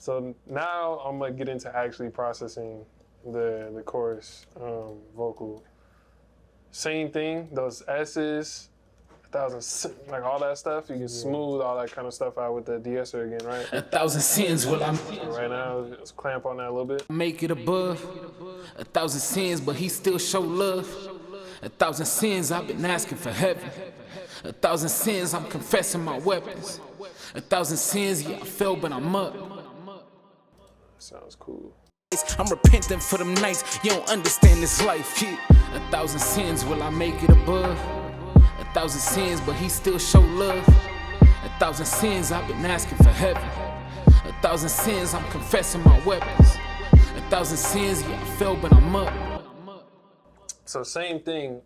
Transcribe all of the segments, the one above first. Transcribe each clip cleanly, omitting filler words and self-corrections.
So now I'm gonna get into actually processing the chorus vocal. Same thing, those S's, 1,000, like all that stuff. You can smooth all that kind of stuff out with the de-esser again, right? 1,000 sins will I Right now, let's clamp on that a little bit. make it above. 1,000 sins, but he still show love. 1,000 sins, I've been asking for heaven. 1,000 sins, I'm confessing my weapons. 1,000 sins, yeah, I fell, but I'm up. Sounds cool. I'm repenting for them nights, you don't understand this life, yeah. 1,000 sins, will I make it above? 1,000 sins, but he still show love. 1,000 sins, I've been asking for heaven. 1,000 sins, I'm confessing my weapons. 1,000 sins, yeah, I fell, but I'm up. So same thing,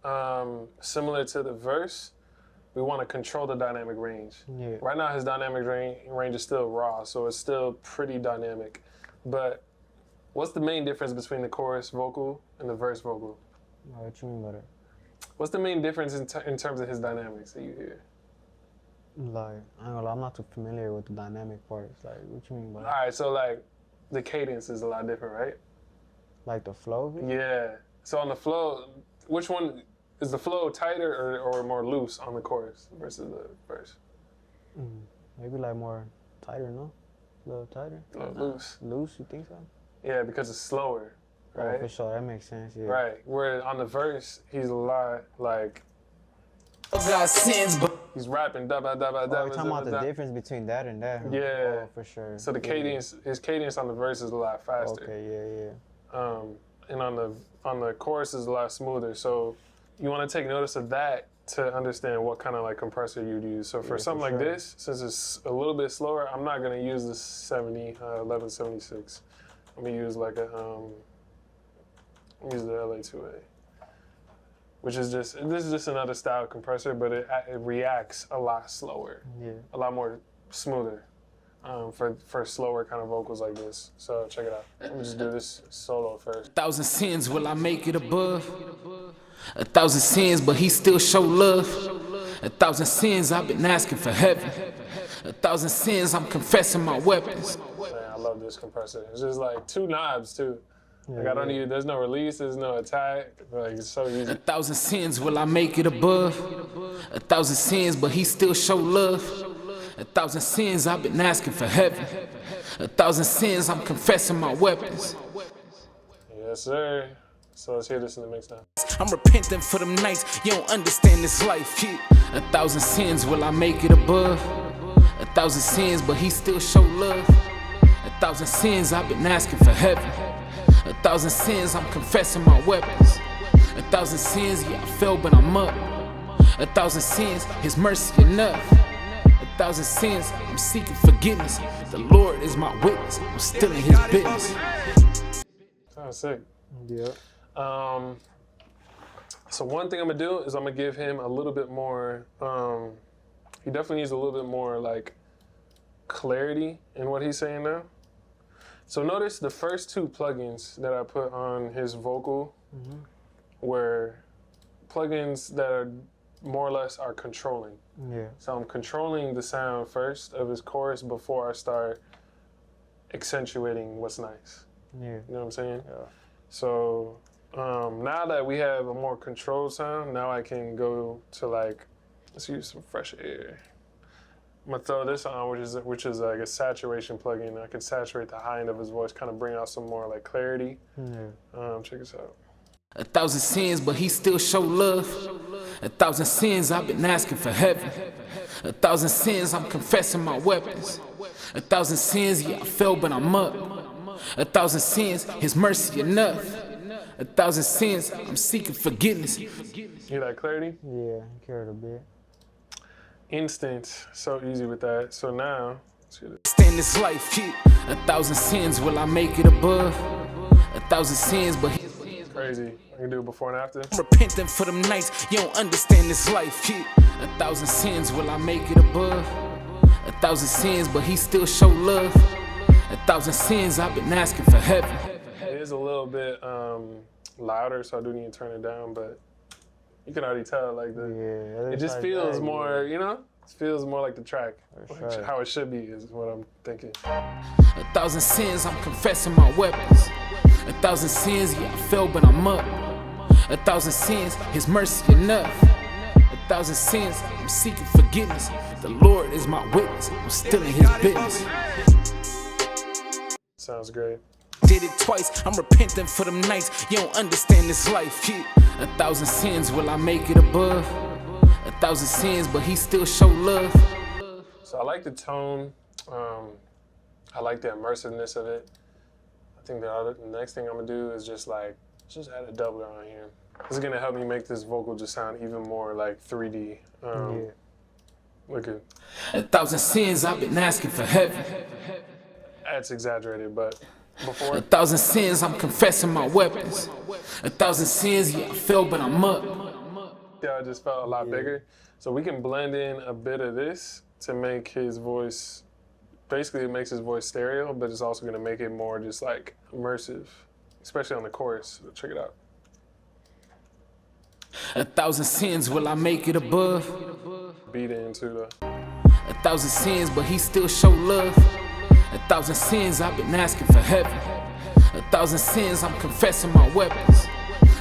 similar to the verse, we want to control the dynamic range. Yeah. Right now his dynamic range is still raw, so it's still pretty dynamic. But what's the main difference between the chorus vocal and the verse vocal? What you mean by that? What's the main difference in terms of his dynamics that you hear? Like, I ain't gonna lie, I'm not too familiar with the dynamic parts. Like, what you mean by All that? right, so like the cadence is a lot different, right? Like the flow of it? Yeah. So on the flow, which one is the flow tighter or more loose on the chorus versus the verse? Maybe like more tighter, no? A little tighter? A little loose. Loose, you think so? Yeah, because it's slower, right? Oh, for sure, that makes sense, yeah. Right. Where on the verse, he's a lot like Got sins, but he's rapping da ba da ba Oh, da you're ba talking da about the ba. difference between that and that? Huh? Yeah. Oh, for sure. So the Yeah. cadence, his cadence on the verse is a lot faster. Okay, yeah, yeah. And on the chorus is a lot smoother. So you want to take notice of that to understand what kind of like compressor you'd use. So for Yeah, something for like sure. this, since it's a little bit slower, I'm not gonna use the 1176. I'm gonna use like a use the LA2A, which is this is just another style compressor, but it reacts a lot slower, Yeah. a lot more smoother. For slower kind of vocals like this. So check it out. Let me just do this solo first. 1,000 sins, will I make it above? 1,000 sins, but he still show love. 1,000 sins, I've been asking for heaven. 1,000 sins, I'm confessing my weapons. Man, I love this compressor. It's just like two knobs too. Like I don't need, there's no release, there's no attack. Like it's so easy. 1,000 sins, will I make it above? 1,000 sins, but he still show love. 1,000 sins, I've been asking for heaven. 1,000 sins, I'm confessing my weapons. Yes, sir. So let's hear this in the mix now. I'm repenting for them nights, you don't understand this life, yeah. 1,000 sins, will I make it above? 1,000 sins, but he still show love. 1,000 sins, I've been asking for heaven. 1,000 sins, I'm confessing my weapons. 1,000 sins, yeah, I fell, but I'm up. 1,000 sins, his mercy enough. 1,000 sins, I'm seeking forgiveness. The Lord is my witness, I'm still in his business. Sounds sick. Yeah. So one thing I'm gonna do is I'm gonna give him a little bit more, he definitely needs a little bit more like clarity in what he's saying now. So notice the first two plugins that I put on his vocal were plugins that are more or less are controlling. Yeah. So I'm controlling the sound first of his chorus before I start accentuating what's nice. Yeah. You know what I'm saying? Yeah. So now that we have a more controlled sound, now I can go to like, let's use some FreshAir. I'm gonna throw this on, which is like a saturation plugin. I can saturate the high end of his voice, kind of bring out some more like clarity. Yeah. Check this out. 1,000 sins, but he still show love. 1,000 sins, I've been asking for heaven. 1,000 sins, I'm confessing my weapons. 1,000 sins, yeah, I fell, but I'm up. 1,000 sins, his mercy enough. 1,000 sins, I'm seeking forgiveness. Hear that clarity? Yeah, carried a bit. Instant, so easy with that. So now, let's hear this. Stand this life, yeah. 1,000 sins, will I make it above? 1,000 sins, but he Crazy. I can do it before and after. I'm repenting for them nights, you don't understand this life, yeah. 1,000 sins, will I make it above? 1,000 sins, but he still show love. 1,000 sins, I've been asking for heaven. It is a little bit louder, so I do need to turn it down, but you can already tell like Yeah. it just feels more, you know? It feels more like the track, For like sure. how it should be is what I'm thinking. 1,000 sins, I'm confessing my weapons. 1,000 sins, yeah, I fell, but I'm up. 1,000 sins, His mercy enough. 1,000 sins, I'm seeking forgiveness. The Lord is my witness, I'm still in His business. Sounds great. Did it twice, I'm repenting for them nights. You don't understand this life, yeah. 1,000 sins, will I make it above? 1,000 sins, but He still show love. So I like the tone. I like the immersiveness of it. I think the next thing I'm gonna do is just add a doubler on here. This is gonna help me make this vocal just sound even more like 3D. Look at 1,000 sins, I've been asking for heaven. that's exaggerated, but before 1,000 sins, I'm confessing my weapons. 1,000 sins, yeah, I fell, but I'm up. yeah, it just felt a lot bigger. So we can blend in a bit of this to make his voice. Basically, it makes his voice stereo, but it's also gonna make it more just like immersive, especially on the chorus. So check it out. 1,000 sins, will I make it above? Beat it into the. 1,000 sins, but He still show love. 1,000 sins, I've been asking for heaven. 1,000 sins, I'm confessing my weapons.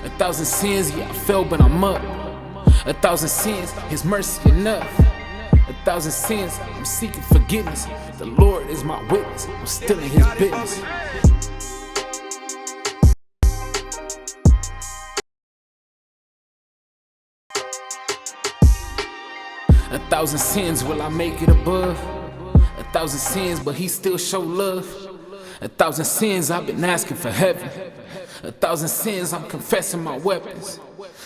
1,000 sins, yeah, I fell, but I'm up. 1,000 sins, His mercy enough. 1,000 sins, I'm seeking forgiveness. The Lord is my witness, I'm still in His business. A 1,000 sins, will I make it above? 1,000 sins, but He still show love. 1,000 sins, I've been asking for heaven. 1,000 sins, I'm confessing my weapons.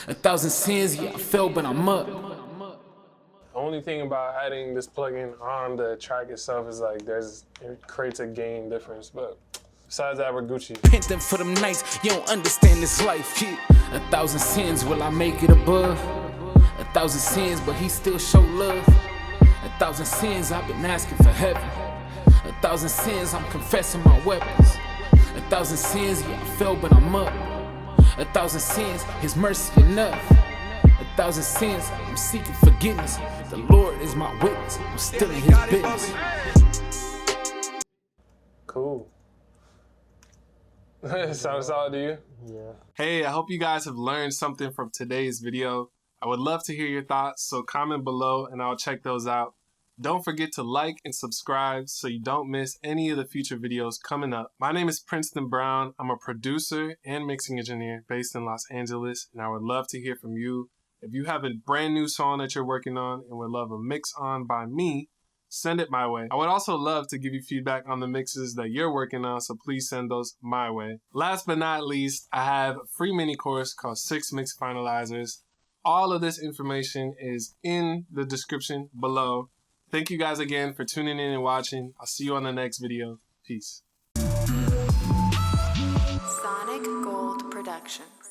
1,000 sins, yeah, I fell, but I'm up. The only thing about adding this plugin on the track itself is like it creates a gain difference, but besides that, we're Gucci. Repenting for them nights, you don't understand this life, yeah. 1,000 sins, will I make it above? 1,000 sins, but He still show love. 1,000 sins, I've been asking for heaven. 1,000 sins, I'm confessing my weapons. 1,000 sins, yeah, I fell, but I'm up. 1,000 sins, His mercy enough. 1,000 sins, I'm seeking forgiveness. The Lord is my witness, I'm still in His business. Cool. Sounds solid to you? Yeah. Hey, I hope you guys have learned something from today's video. I would love to hear your thoughts, so comment below and I'll check those out. Don't forget to like and subscribe so you don't miss any of the future videos coming up. My name is Princeton Brown. I'm a producer and mixing engineer based in Los Angeles, and I would love to hear from you. If you have a brand new song that you're working on and would love a mix on by me, send it my way. I would also love to give you feedback on the mixes that you're working on, so please send those my way. Last but not least, I have a free mini course called 6 Mix Finalizers. All of this information is in the description below. Thank you guys again for tuning in and watching. I'll see you on the next video. Peace. Sonic Gold Productions.